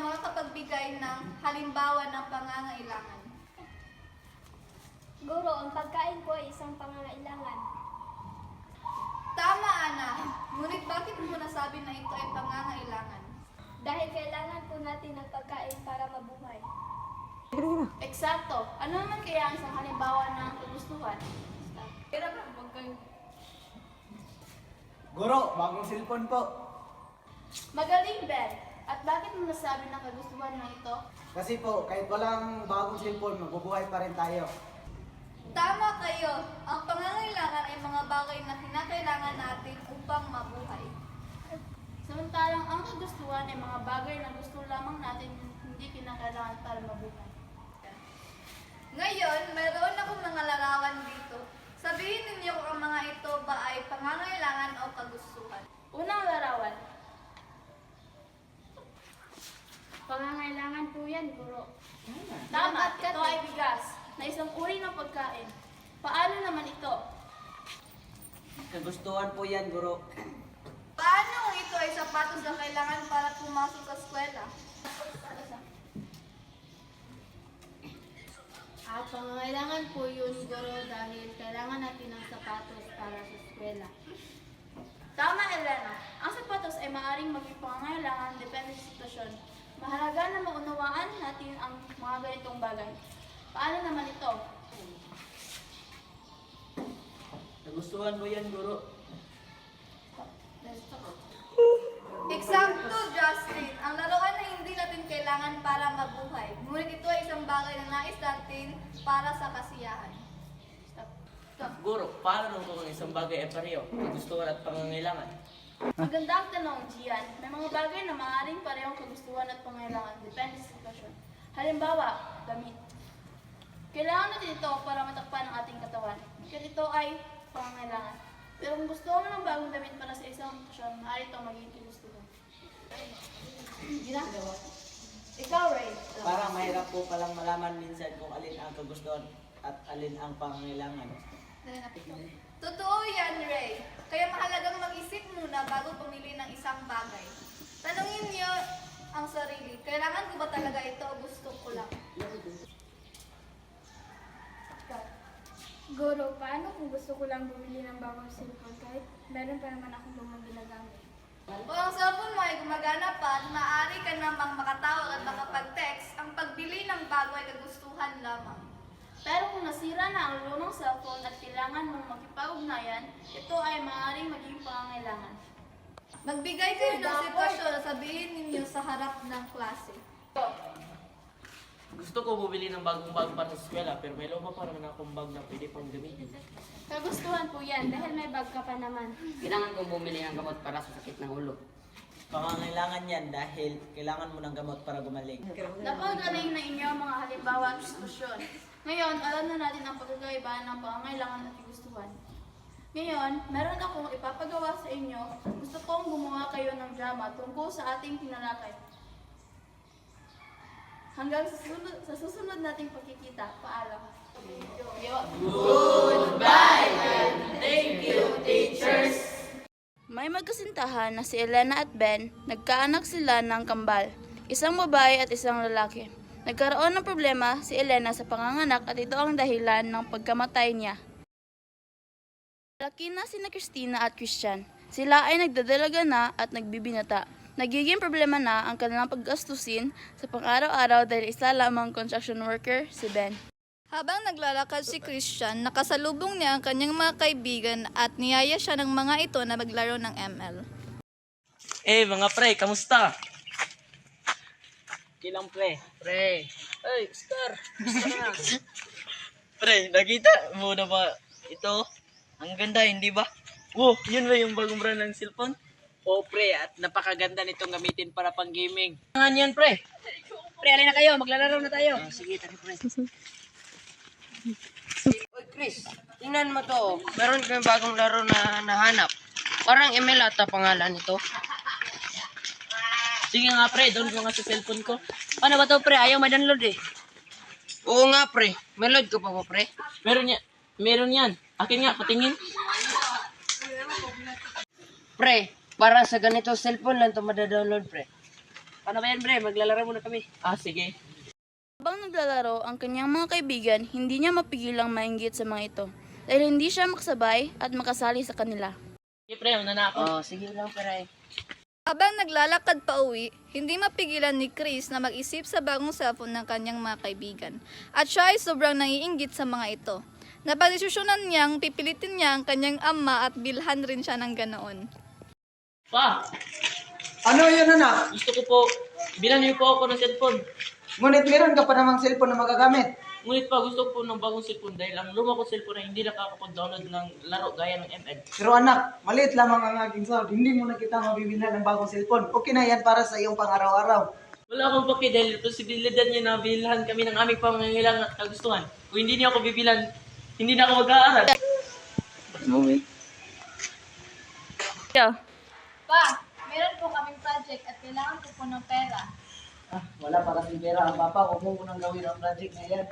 ang makakapagbigay ng halimbawa ng pangangailangan? Guro, ang pagkain po ay isang pangangailangan. Tama, Ana. Ngunit bakit mo nasabi na ito ay pangangailangan? Dahil kailangan po natin ng pagkain para mabuhay. Eksakto. Ano naman kaya ang isang halimbawa ng kagustuhan? Guro, bagong cellphone po. Magaling, Ben. At bakit mo nasabi na kagustuhan mo ito? Kasi po, kahit walang bagong cellphone, mabubuhay pa rin tayo. Tama kayo. Ang pangangailangan ay mga bagay na kinakailangan natin upang mabuhay. Samantalang ang kagustuhan ay mga bagay na gusto lamang natin hindi kinakailangan para mabuhay. Ngayon, mayroon akong mga larawan dito. Sabihin ninyo kung ang mga ito ba ay pangangailangan o kagustuhan. Unang larawan. Pangangailangan po yan, Guro. Tama, ito ay bigas na isang uri ng pagkain. Paano naman ito? Kagustuhan po yan, Guro. Paano kung ito ay sapatos na kailangan para pumasok sa eskwela? Pangangailangan po yun, Guro, dahil kailangan natin ng sapatos para sa eskwela. Tama, Elena. Ang sapatos ay maaaring maging pangangailangan depende sa sitwasyon. Mahalaga na maunawaan natin ang mga ganitong bagay. Paano naman ito? Kagustuhan mo yan, Guro. Eksakto, Justin. Ang laruan ay hindi natin kailangan para mabuhay. Ngunit ito ay isang bagay na nais natin para sa kasiyahan. Guro, paano nung kung isang bagay ay pareho, kagustuhan at pangangailangan? Magandang tanong, Gian. May mga bagay na maaaring parehong kagustuhan at pangailangan depende sa sitwasyon. Halimbawa, damit. Kailangan natin ito para matakpan ang ating katawan. Kaya ito ay pangangailangan. Pero kung gusto mo ng bagong damit para sa isang sitwasyon, maaari ito maging kagustuhan. Ginagawa. Ikaw, Ray. Parang mahirap po palang malaman minsan kung alin ang kagustuhan at alin ang pangangailangan. Totoo yan, Ray. Kaya mahalagang mag-isip muna bago pumili ng isang bagay. Tanungin niyo ang sarili, kailangan ko ba talaga ito o gusto ko lang? Guro, paano kung gusto ko lang bumili ng bagong cellphone kahit meron pa naman akong lumang ginagamit? Kung ang cellphone mo ay gumagana pa at maaari ka namang makatawag at makapag-text, ang pagbili ng bago ay kagustuhan lamang. Pero kung nasira na ang lumang cellphone at kailangan mong makipag-ugnayan, ito ay maaaring maging pangangailangan. Magbigay kayo ng sitwasyon na sabihin ninyo sa harap ng klase. Gusto ko bumili ng bagong bag para sa eskwela, pero may luma pa naman akong bag na pwede pang gamitin. Kagustuhan po yan dahil may bag ka pa naman. Kailangan kong bumili ng gamot para sa sakit ng ulo. Pangangailangan yan dahil kailangan mo ng gamot para gumaling. Napagaling na inyo ang mga halimbawa at sitwasyon. Ngayon, alam na natin ang pagkakaiba ng pangangailangan at gustuhan. Ngayon, meron akong ipapagawa sa inyo. Gusto kong gumawa kayo ng drama tungkol sa ating tinalakay. Hanggang sa susunod nating pagkikita. Paalam. Goodbye and thank you, teachers! May magkasintahan na si Elena at Ben. Nagkaanak sila ng kambal. Isang babae at isang lalaki. Nagkaroon ng problema si Elena sa panganganak at ito ang dahilan ng pagkamatay niya. Laki na sina Christina at Christian. Sila ay nagdadalaga na at nagbibinata. Nagiging problema na ang kanilang paggastusin sa pang-araw-araw dahil isa lamang construction worker, si Ben. Habang naglalakad si Christian, nakasalubong niya ang kanyang mga kaibigan at niyaya siya ng mga ito na maglaro ng ML. Mga pre, kamusta? Kilang pre. Pre. Ay, Star. Pre, nakita mo na ba ito? Ang ganda, hindi ba? Wow, yun ba yung bagong brand ng cellphone? O pre, at napakaganda nitong gamitin para pang gaming. Nga yan, pre. Pre, alin na kayo, maglalaro na tayo. Sige, tara, pre. Oy Chris, tingnan mo to. Meron kayong bagong laro na nahanap. Parang ML ata pangalan nito. Sige nga, pre. Download mo nga sa cellphone ko. Ano ba to pre? Ayaw ma-download eh. Oo nga pre, may load ko pa po pre. Meron yan. Meron yan. Akin nga, patingin. Pre, para sa ganito cellphone lang to madadownload pre. Paano ba yan, bre? Maglalaro muna kami. Ah, sige. Habang naglalaro ang kanyang mga kaibigan, hindi niya mapigilang mainggit sa mga ito dahil hindi siya makasabay at makasali sa kanila. Sige, pre, una na ako. Oh, sige lang, pre. Habang naglalakad pa uwi, hindi mapigilan ni Chris na mag-isip sa bagong cellphone ng kanyang mga kaibigan. At siya ay sobrang naiinggit sa mga ito. Napagdesisyonan niyang pipilitin niya ang kanyang ama at bilhan rin siya ng ganoon. Pa, Ano yun, anak? gusto ko po, bilan niyo po ako ng cellphone. Ngunit meron ka pa namang cellphone na magagamit. Ngunit pa, gusto ko po ng bagong cellphone dahil ang luma ko cellphone na hindi nakakapag-download ng laro gaya ng ML. Pero anak, maliit lamang ang aking sahod. Hindi mo na kita mabibilhan ng bagong cellphone. Okay na yan para sa iyong pang-araw-araw. Wala akong paki dahil posibilidad niya na bilhan kami ng aming pangangailangan at kagustuhan. Kung hindi niya ako bibilan, hindi na ako mag-aaral. Pa, meron po kaming project at kailangan ko po ng pera. Wala pa kasing pera ang papa. Huwag mo munang gawin ang project na yan.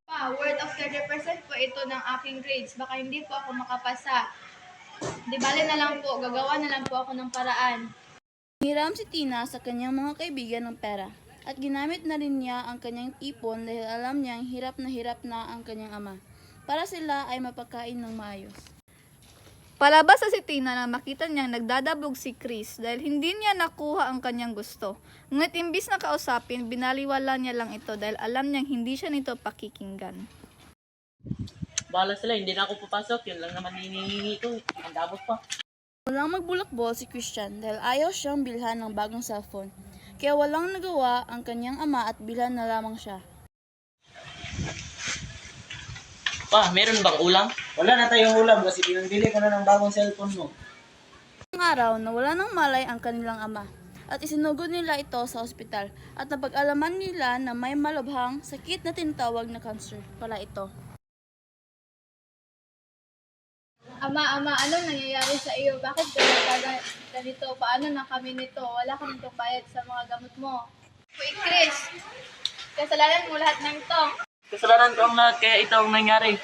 Pa, worth of 30% po ito ng aking grades. Baka hindi po ako makapasa. Di bale na lang po, gagawa na lang po ako ng paraan. Hiram si Tina sa kanyang mga kaibigan ng pera at ginamit na rin niya ang kanyang ipon dahil alam niyang hirap na ang kanyang ama para sila ay mapakain ng maayos. Palabas sa si Tina na makita niyang nagdadabog si Chris dahil hindi niya nakuha ang kanyang gusto. Ngunit imbis na kausapin, binaliwala niya lang ito dahil alam niyang hindi siya nito pakikinggan. Bahala sila, hindi na ako papasok. Yun lang naman hinihingi ko. Ang dabot pa. Walang magbulakbol si Christian dahil ayaw siyang bilhan ng bagong cellphone. Kaya walang nagawa ang kanyang ama at bilhan na lamang siya. Pa, meron bang ulam? Wala na tayong ulam kasi pinangbili ko na ng bagong cellphone mo. Ang araw na wala ng malay ang kanilang ama at isinugod nila ito sa ospital at napag-alaman nila na may malubhang sakit na tinatawag na cancer pala ito. Ama, ano nangyayari sa iyo? Bakit ganito? Paano na kami nito? Wala kami bayad sa mga gamot mo. Uy, Chris! Kasalanan mo lahat ng ito. Kasalanan ko ang lahat kaya ito ang nangyari.